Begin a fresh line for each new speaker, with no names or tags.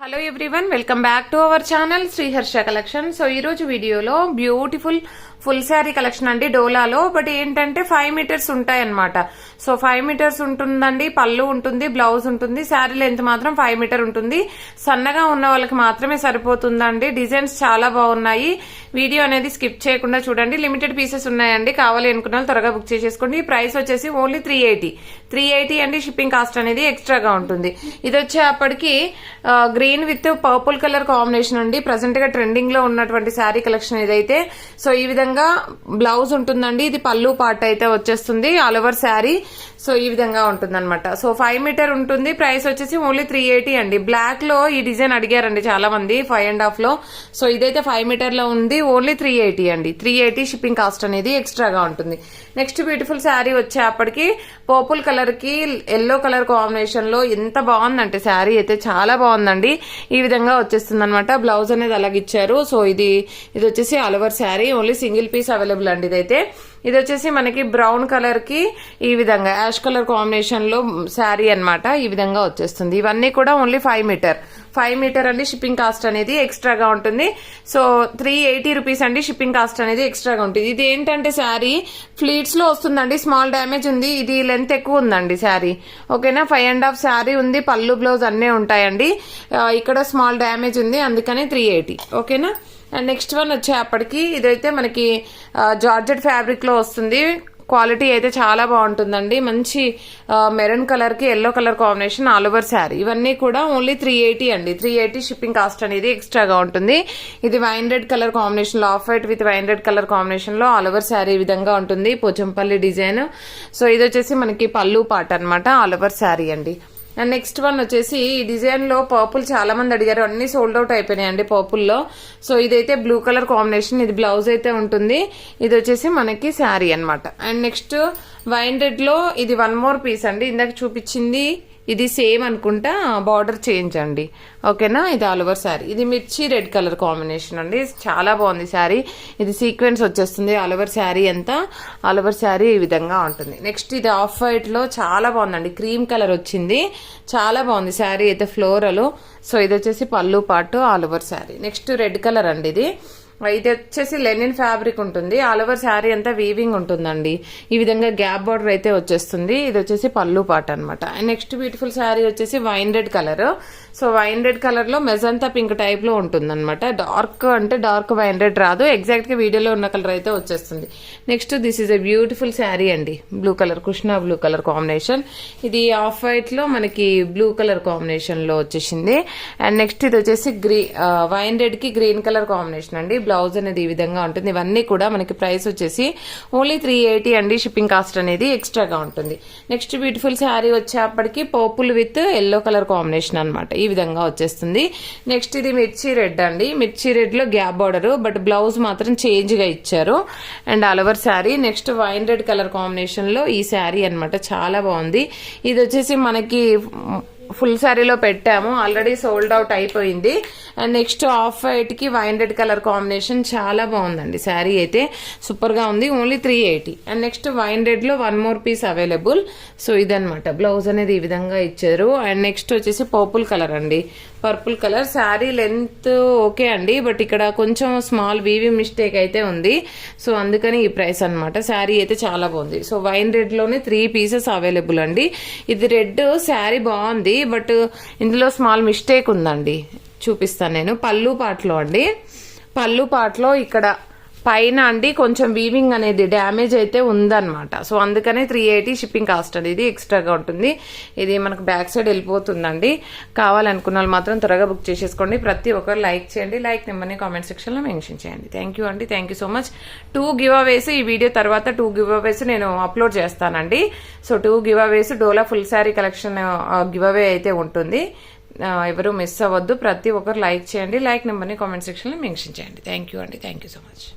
Hello everyone, welcome back to our channel Sriharsha collection. So ఈ రోజు వీడియోలో బ్యూటిఫుల్ ఫుల్ శారీ కలెక్షన్ అండి డోలాలో. బట్ ఏంటంటే 5 మీటర్స్ ఉంటాయి అనమాట. సో 5 మీటర్స్ ఉంటుందండి, పళ్ళు ఉంటుంది, బ్లౌజ్ ఉంటుంది, శారీ లెంత్ మాత్రం 5 మీటర్ ఉంటుంది. సన్నగా ఉన్న వాళ్ళకి మాత్రమే సరిపోతుందండి. డిజైన్స్ చాలా బాగున్నాయి. వీడియో అనేది స్కిప్ చేయకుండా చూడండి. లిమిటెడ్ పీసెస్ ఉన్నాయండి, కావాలి అనుకున్న వాళ్ళు త్వరగా బుక్ చేసేసుకోండి. ప్రైస్ వచ్చేసి ఓన్లీ 380 అండి. షిప్పింగ్ కాస్ట్ అనేది ఎక్స్ట్రాగా ఉంటుంది. ఇది వచ్చేప్పటికి green with purple colour combination అండి. ప్రెసెంట్ గా ట్రెండింగ్ లో ఉన్నటువంటి శారీ కలెక్షన్ ఇదైతే. సో ఈ విధంగా బ్లౌజ్ ఉంటుందండి. ఇది పళ్ళు పార్ట్ అయితే వచ్చేస్తుంది, ఆల్ ఓవర్ శారీ. సో ఈ విధంగా ఉంటుంది అనమాట. సో 5 మీటర్ ఉంటుంది. ప్రైస్ వచ్చేసి ఓన్లీ 380 అండి. బ్లాక్ లో ఈ డిజైన్ అడిగారండి చాలా మంది 5.5 లో. సో ఇదైతే 5 మీటర్ లో ఉంది, ఓన్లీ 380 అండి. 380 షిప్పింగ్ కాస్ట్ అనేది ఎక్స్ట్రాగా ఉంటుంది. నెక్స్ట్ బ్యూటిఫుల్ శారీ వచ్చేప్పటికి పర్పుల్ కలర్ కి ఎల్లో కలర్ కాంబినేషన్ లో ఎంత బాగుందంటే శారీ అయితే చాలా బాగుందండి. ఈ విధంగా వచ్చేస్తుంది అనమాట. బ్లౌజ్ అనేది అలాగిచ్చారు. సో ఇది వచ్చేసి all over sari, only single piece available అండి ఇదైతే. ఇది వచ్చేసి మనకి బ్రౌన్ కలర్ కి ఈ విధంగా యాష్ కలర్ కాంబినేషన్ లో శారీ అనమాట. ఈ విధంగా వచ్చేస్తుంది. ఇవన్నీ కూడా ఓన్లీ 5 మీటర్ అండి. షిప్పింగ్ కాస్ట్ అనేది ఎక్స్ట్రాగా ఉంటుంది. సో 380 రూపీస్ అండి షిప్పింగ్ కాస్ట్ అనేది ఎక్స్ట్రాగా ఉంటుంది. ఇది ఏంటంటే శారీ ఫ్లీట్స్ లో వస్తుందండి. స్మాల్ డ్యామేజ్ ఉంది. ఇది లెంత్ ఎక్కువ ఉందండి శారీ. ఓకేనా, 5.5 శారీ ఉంది, పళ్ళు బ్లౌజ్ అన్నీ ఉంటాయండి. ఇక్కడ స్మాల్ డ్యామేజ్ ఉంది, అందుకని 380. ఓకేనా. అండ్ నెక్స్ట్ వన్ వచ్చేప్పటికి ఇదైతే మనకి జార్జెట్ ఫ్యాబ్రిక్ లో వస్తుంది. క్వాలిటీ అయితే చాలా బాగుంటుందండి. మంచి మెరూన్ కలర్ కి yellow colour combination all over sari. ఇవన్నీ కూడా ఓన్లీ 380 అండి. 380 షిప్పింగ్ కాస్ట్ అనేది ఎక్స్ట్రాగా ఉంటుంది. ఇది వైన్ రెడ్ కలర్ కాంబినేషన్ లో, off white with wine red colour combination లో ఆల్ ఓవర్ శారీ ఈ విధంగా ఉంటుంది. పోచంపల్లి డిజైన్. సో ఇది వచ్చేసి మనకి పళ్ళు పార్ట్ అనమాట, ఆల్ ఓవర్ శారీ అండి. అండ్ నెక్స్ట్ వన్ వచ్చేసి ఈ డిజైన్ లో పర్పుల్ చాలా మంది అడిగారు, అన్ని సోల్డ్ అవుట్ అయిపోయినాయి అండి పర్పుల్ లో. సో ఇదైతే బ్లూ కలర్ కాంబినేషన్, ఇది బ్లౌజ్ అయితే ఉంటుంది. ఇది వచ్చేసి మనకి శారీ అనమాట. అండ్ నెక్స్ట్ వైన్ రెడ్ లో ఇది 1 మోర్ పీస్ అండి. ఇందాక చూపించింది ఇది సేమ్ అనుకుంటా, బార్డర్ చేంజ్ అండి. ఓకేనా. ఇది ఆల్ ఓవర్ శారీ. ఇది మిర్చి రెడ్ కలర్ కాంబినేషన్ అండి. చాలా బాగుంది శారీ. ఇది సీక్వెన్స్ వచ్చేస్తుంది ఆల్ ఓవర్ శారీ అంతా. ఆల్ ఓవర్ శారీ ఈ విధంగా ఉంటుంది. నెక్స్ట్ ఇది ఆఫ్ వైట్ లో చాలా బాగుందండి. క్రీమ్ కలర్ వచ్చింది, చాలా బాగుంది శారీ అయితే, ఫ్లోరల్. సో ఇది వచ్చేసి పళ్ళు పాటు all over sari. Next red colour అండి. ఇది వచ్చేసి లెనిన్ ఫ్యాబ్రిక్ ఉంటుంది. ఆల్ ఓవర్ శారీ అంతా వీవింగ్ ఉంటుందండి. ఈ విధంగా గ్యాప్ బార్డర్ అయితే వచ్చేస్తుంది. ఇది వచ్చేసి పళ్ళు పాట అనమాట. అండ్ నెక్స్ట్ బ్యూటిఫుల్ శారీ వచ్చేసి wine red colour. So wine red colour లో మెజంతా పింక్ టైప్ లో ఉంటుంది అనమాట. డార్క్ అంటే డార్క్ వైన్ రెడ్ రాదు, ఎగ్జాక్ట్ గా వీడియోలో ఉన్న కలర్ అయితే వచ్చేస్తుంది. Next this is a beautiful sari అండి. Blue colour, Krishna blue colour combination. ఇది ఆఫ్ వైట్ లో మనకి బ్లూ కలర్ కాంబినేషన్ లో వచ్చేసింది. అండ్ నెక్స్ట్ ఇది వచ్చేసి వైన్ రెడ్ కి గ్రీన్ కలర్ కాంబినేషన్ అండి. బ్లౌజ్ అనేది ఈ విధంగా ఉంటుంది. ఇవన్నీ కూడా మనకి ప్రైస్ వచ్చేసి ఓన్లీ 380 అండి. షిప్పింగ్ కాస్ట్ అనేది ఎక్స్ట్రాగా ఉంటుంది. నెక్స్ట్ బ్యూటిఫుల్ శారీ వచ్చేప్పటికి purple with yellow colour combination అనమాట. ఈ విధంగా వచ్చేస్తుంది. నెక్స్ట్ ఇది మిర్చి రెడ్ అండి. మిర్చి రెడ్ లో గ్యాప్ బార్డర్, బట్ బ్లౌజ్ మాత్రం చేంజ్ గా ఇచ్చారు. And all over sari. Next wine red colour combination లో ఈ శారీ అనమాట. చాలా బాగుంది. ఇది వచ్చేసి మనకి ఫుల్ శారీలో పెట్టాము, ఆల్రెడీ సోల్డ్ అవుట్ అయిపోయింది. అండ్ నెక్స్ట్ ఆఫ్ వైట్ కి వైన్ రెడ్ కలర్ కాంబినేషన్ చాలా బాగుందండి. శారీ అయితే సూపర్ గా ఉంది. Only 380. And next wine red లో 1 మోర్ పీస్ అవైలబుల్. సో ఇదనమాట. బ్లౌజ్ అనేది ఈ విధంగా ఇచ్చారు. అండ్ నెక్స్ట్ వచ్చేసి పర్పుల్ కలర్ అండి. Purple colour sari length okay అండి, బట్ ఇక్కడ కొంచెం స్మాల్ వీవి మిస్టేక్ అయితే ఉంది. సో అందుకని ఈ ప్రైస్ అనమాట. శారీ అయితే చాలా బాగుంది. సో వైన్ రెడ్ లోనే 3 పీసెస్ అవైలబుల్ అండి. ఇది రెడ్ శారీ బాగుంది, బట్ ఇందులో స్మాల్ మిస్టేక్ ఉందండి. చూపిస్తాను నేను. పళ్ళు పాటలో అండి, పళ్ళు పాటలో ఇక్కడ పైన అండి కొంచెం వీవింగ్ అనేది డ్యామేజ్ అయితే ఉందన్నమాట. సో అందుకనే 380 షిప్పింగ్ కాస్ట్ అనేది ఎక్స్ట్రాగా ఉంటుంది. ఇది మనకు బ్యాక్ సైడ్ వెళ్ళిపోతుందండి. కావాలనుకున్న వాళ్ళు మాత్రం త్వరగా బుక్ చేసేసుకోండి. ప్రతి ఒక్కరు లైక్ చేయండి. లైక్ నెంబర్ని కామెంట్ సెక్షన్ లో మెన్షన్ చేయండి. థ్యాంక్ యూ అండి. Thank you so much. 2 giveaways ఈ వీడియో తర్వాత 2 గివ్ అవేస్ నేను అప్లోడ్ చేస్తానండి. సో 2 గివ్ అవేస్ డోలా full sari collection giveaway అయితే ఉంటుంది. ఎవరు మిస్ అవ్వద్దు. ప్రతి ఒక్కరు లైక్ చేయండి. లైక్ నెంబర్ని కామెంట్ సెక్షన్ లో మెన్షన్ చేయండి. థ్యాంక్ యూ అండి. Thank you so much.